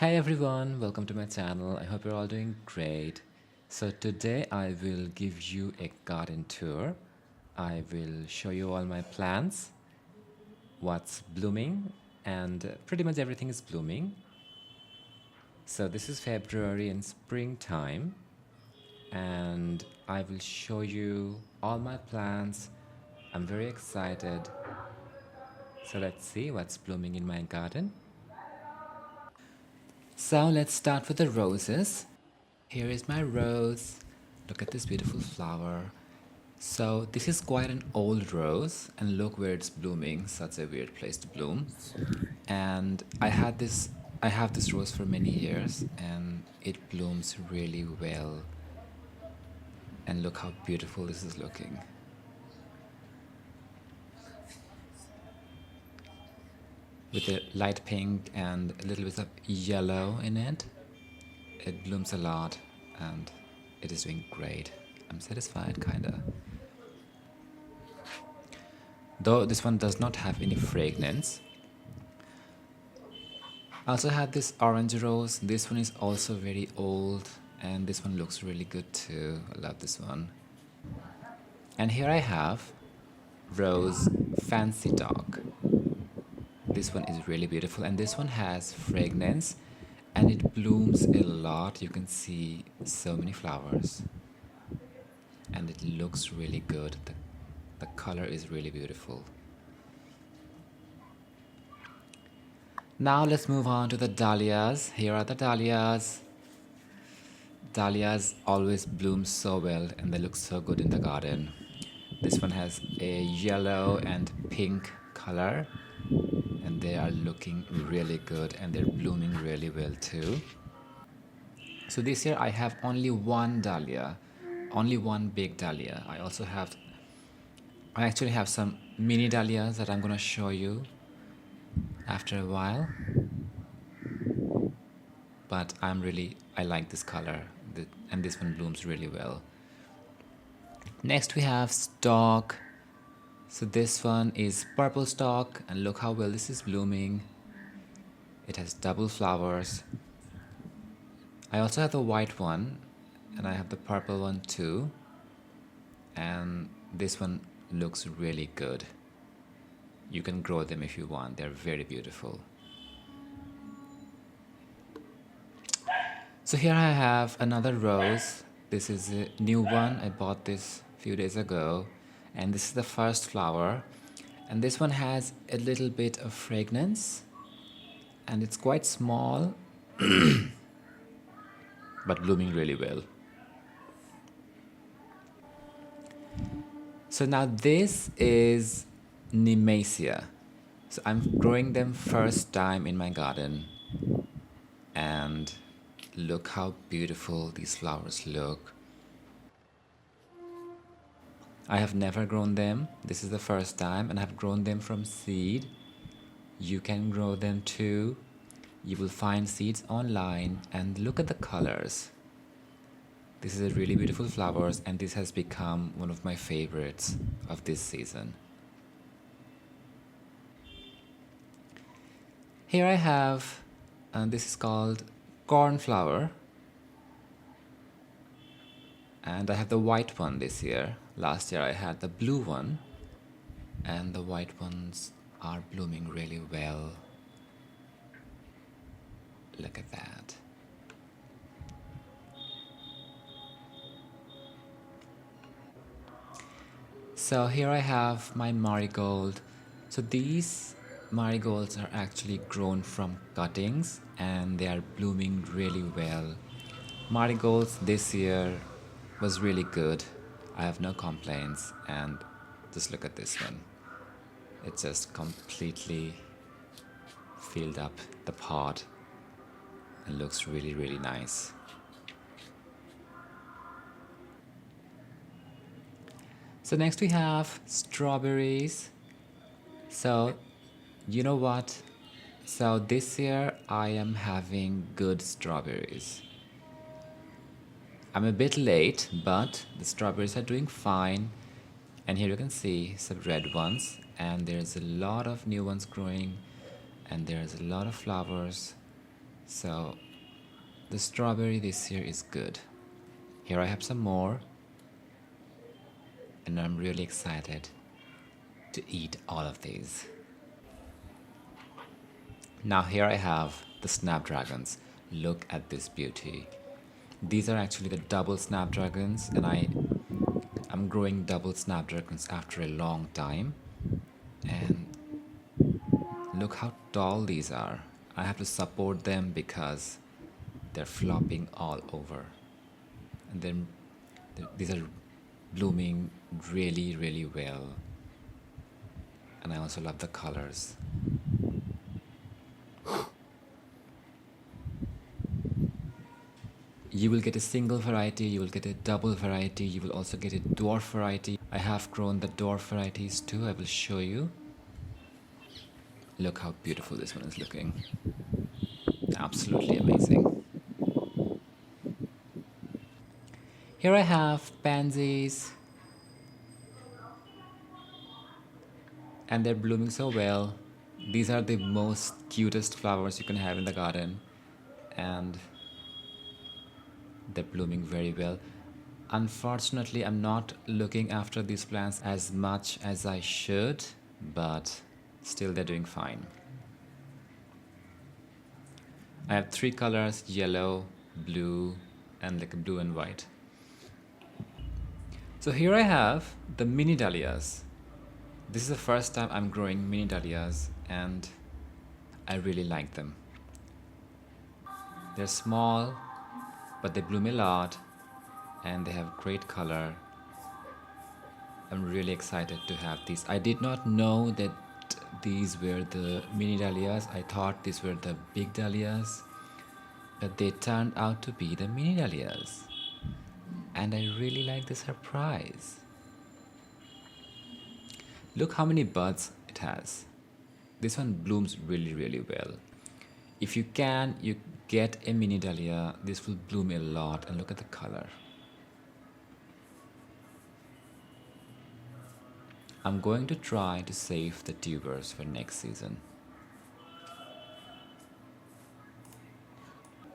Hi everyone, welcome to my channel. I hope you're all doing great. So today I will give you a garden tour. I will show you all my plants, what's blooming, and pretty much everything is blooming. So this is February and springtime, and I will show you all my plants. I'm very excited. So let's see what's blooming in my garden. So let's start with the roses. Here is my rose. Look at this beautiful flower. So this is quite an old rose, and look where it's blooming. Such a weird place to bloom. And I have this rose for many years, and it blooms really well. And look how beautiful this is looking. With a light pink and a little bit of yellow in it. It blooms a lot and it is doing great. I'm satisfied, kinda. Though this one does not have any fragrance. I also have this orange rose. This one is also very old and this one looks really good too. I love this one. And here I have Rose Fancy Dog. This one is really beautiful and this one has fragrance and it blooms a lot. You can see so many flowers and it looks really good. The color is really beautiful. Now let's move on to the dahlias. Here are the dahlias. Dahlias always bloom so well and they look so good in the garden. This one has a yellow and pink color and they are looking really good and they're blooming really well too. So this year I have only one dahlia, only one big dahlia. I actually have some mini dahlias that I'm gonna show you after a while. But I like this color and this one blooms really well. Next we have stalk. So this one is purple stalk and look how well this is blooming. It has double flowers. I also have the white one and I have the purple one too. And this one looks really good. You can grow them if you want. They're very beautiful. So here I have another rose. This is a new one. I bought this a few days ago. And this is the first flower. And this one has a little bit of fragrance. And it's quite small, but blooming really well. So now this is Nemesia. So I'm growing them first time in my garden. And look how beautiful these flowers look. I have never grown them. This is the first time and I've grown them from seed. You can grow them too. You will find seeds online and look at the colors. This is a really beautiful flowers and this has become one of my favorites of this season. Here I have, and this is called cornflower. And I have the white one this year. Last year I had the blue one. And the white ones are blooming really well. Look at that. So here I have my marigold. So these marigolds are actually grown from cuttings and they are blooming really well. Marigolds this year was really good. I have no complaints and just look at this one. It just completely filled up the pot and looks really, really nice. So next we have strawberries. So you know what? So this year I am having good strawberries. I'm a bit late, but the strawberries are doing fine. And here you can see some red ones and there's a lot of new ones growing and there's a lot of flowers. So the strawberry this year is good. Here I have some more, and I'm really excited to eat all of these. Now here I have the snapdragons. Look at this beauty. These are actually the double snapdragons, and I'm growing double snapdragons after a long time. And look how tall these are. I have to support them because they're flopping all over. And then these are blooming really, really well. And I also love the colors. You will get a single variety, you will get a double variety, you will also get a dwarf variety. I have grown the dwarf varieties too, I will show you. Look how beautiful this one is looking. Absolutely amazing. Here I have pansies. And they're blooming so well. These are the most cutest flowers you can have in the garden. And they're blooming very well. Unfortunately, I'm not looking after these plants as much as I should, but still they're doing fine. I have 3 colors: yellow, blue, and like a blue and white. So here I have the mini dahlias. This is the first time I'm growing mini dahlias, and I really like them. They're small, but they bloom a lot, and they have great color. I'm really excited to have these. I did not know that these were the mini dahlias. I thought these were the big dahlias, but they turned out to be the mini dahlias. And I really like the surprise. Look how many buds it has. This one blooms really, really well. If you can, you get a mini dahlia. This will bloom a lot, and look at the color. I'm going to try to save the tubers for next season.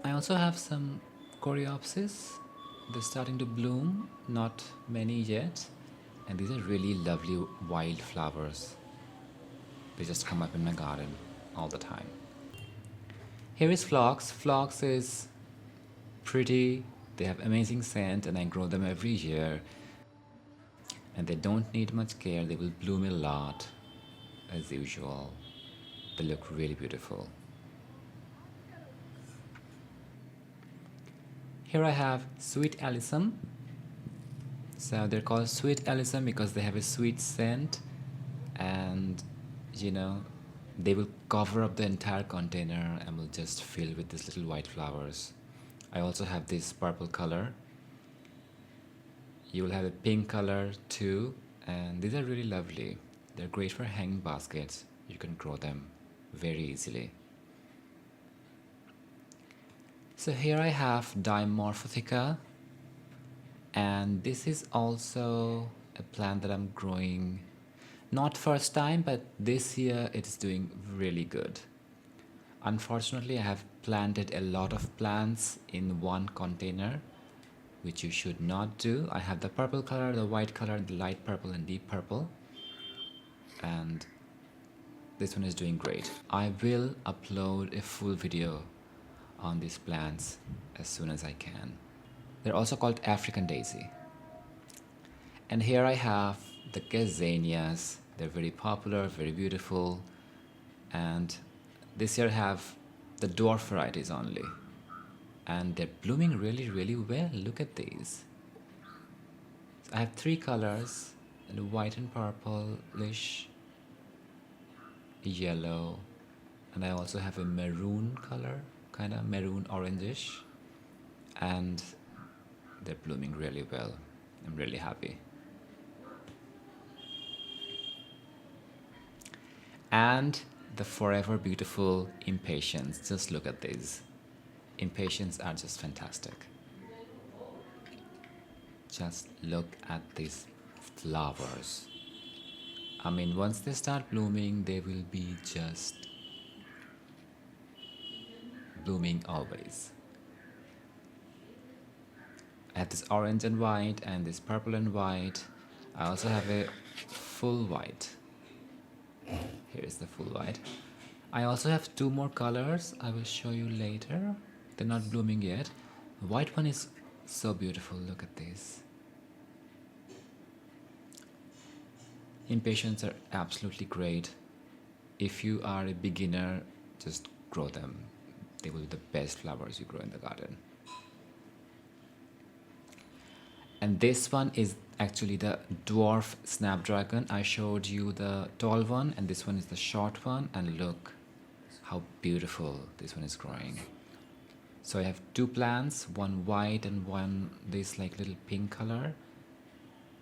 I also have some coreopsis. They're starting to bloom, not many yet. And these are really lovely wild flowers. They just come up in my garden all the time. Here is phlox. Phlox is pretty. They have amazing scent, and I grow them every year. And they don't need much care. They will bloom a lot as usual. They look really beautiful. Here I have sweet alyssum. So they're called sweet alyssum because they have a sweet scent, and they will cover up the entire container and will just fill with these little white flowers. I also have this purple color. You will have a pink color too, and these are really lovely. They're great for hanging baskets. You can grow them very easily. So here I have Dimorphotheca, and this is also a plant that I'm growing, not first time, but this year it's doing really good. Unfortunately, I have planted a lot of plants in one container, which you should not do. I have the purple color, the white color, the light purple, and deep purple, and this one is doing great. I will upload a full video on these plants as soon as I can. They're also called African daisy. And here I have the gazanias. They're very popular, very beautiful, and this year I have the dwarf varieties only, and they're blooming really, really well. Look at these. I have 3 colors: white and purplish, yellow, and I also have a maroon color, kind of maroon orangish, and they're blooming really well. I'm really happy. And the forever beautiful impatiens. Just look at these. Impatiens are just fantastic. Just look at these flowers. I mean, once they start blooming, they will be just blooming always. I have this orange and white and this purple and white. I also have a full white. Here is the full white. I also have two more colors I will show you later. They're not blooming yet. The white one is so beautiful. Look at this. Impatiens are absolutely great. If you are a beginner, just grow them. They will be the best flowers you grow in the garden. And this one is actually the dwarf snapdragon. I showed you the tall one, and this one is the short one. And look how beautiful this one is growing. So I have two plants, one white and one this like little pink color.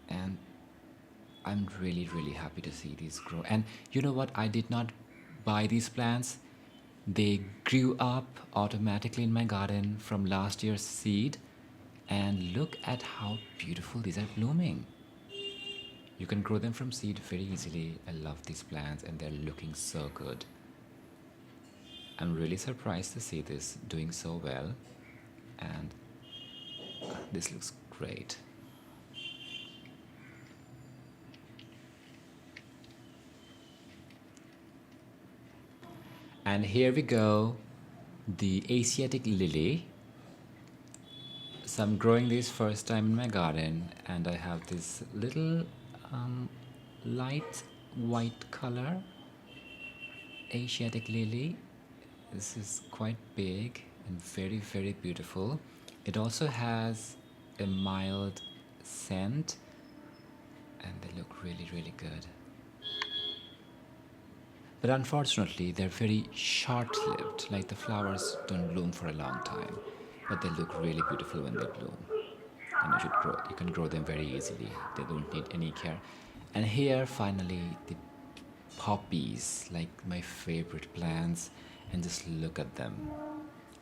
And I'm really happy to see these grow. And you know what? I did not buy these plants. They grew up automatically in my garden from last year's seed. And look at how beautiful these are blooming. You can grow them from seed very easily. I love these plants and they're looking so good. I'm really surprised to see this doing so well. And this looks great. And here we go, the Asiatic Lily. So I'm growing these first time in my garden, and I have this little light white color Asiatic Lily. This is quite big and very beautiful. It also has a mild scent, and they look really good. But unfortunately, they're very short-lived, like the flowers don't bloom for a long time, but they look really beautiful when they bloom. And you can grow them very easily. They don't need any care. And here, finally, the poppies, like my favorite plants, and just look at them.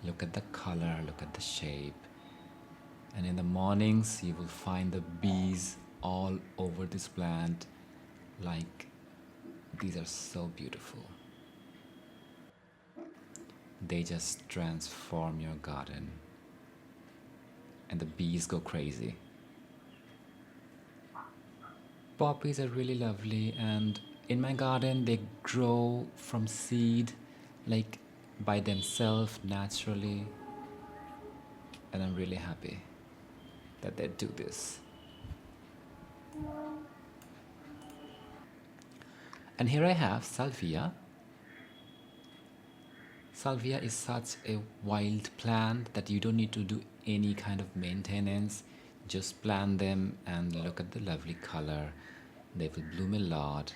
Look at the color, look at the shape. And in the mornings, you will find the bees all over this plant, like these are so beautiful. They just transform your garden. And the bees go crazy. Poppies are really lovely, and in my garden they grow from seed, like by themselves naturally. And I'm really happy that they do this. And here I have salvia. Salvia is such a wild plant that you don't need to do any kind of maintenance. Just plant them and look at the lovely color. They will bloom a lot.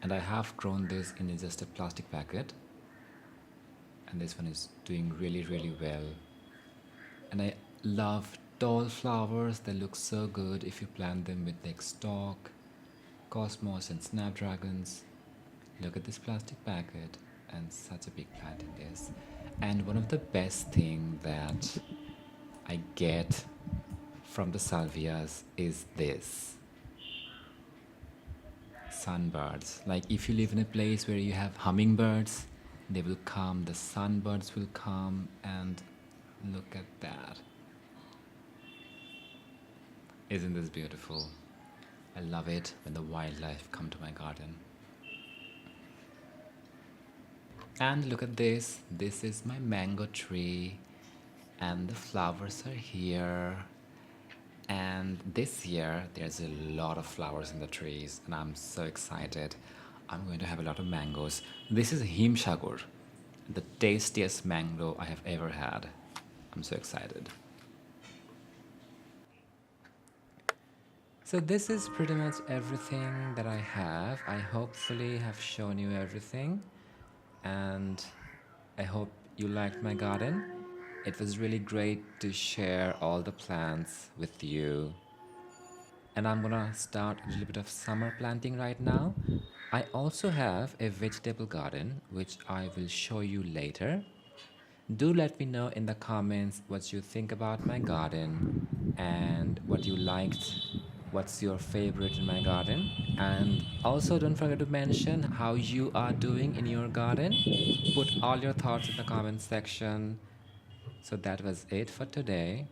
And I have grown this in just a plastic packet. And this one is doing really well. And I love tall flowers. They look so good if you plant them with like stalk, cosmos and snapdragons. Look at this plastic packet, and such a big plant it is. And one of the best thing that I get from the salvias is this. Sunbirds. Like if you live in a place where you have hummingbirds, they will come, the sunbirds will come, and look at that. Isn't this beautiful? I love it when the wildlife come to my garden. And look at this. This is my mango tree, and the flowers are here. And this year there's a lot of flowers in the trees, and I'm so excited. I'm going to have a lot of mangoes. This is himsagur, the tastiest mango I have ever had. I'm so excited. So this is pretty much everything that I have. I hopefully have shown you everything, and I hope you liked my garden. It was really great to share all the plants with you. And I'm gonna start a little bit of summer planting right now. I also have a vegetable garden, which I will show you later. Do let me know in the comments what you think about my garden and what you liked what's your favorite in my garden, and also don't forget to mention how you are doing in your garden. Put all your thoughts in the comment section. So that was it for today.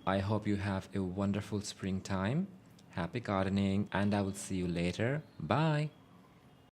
I hope you have a wonderful springtime. Happy gardening, and I will see you later. Bye.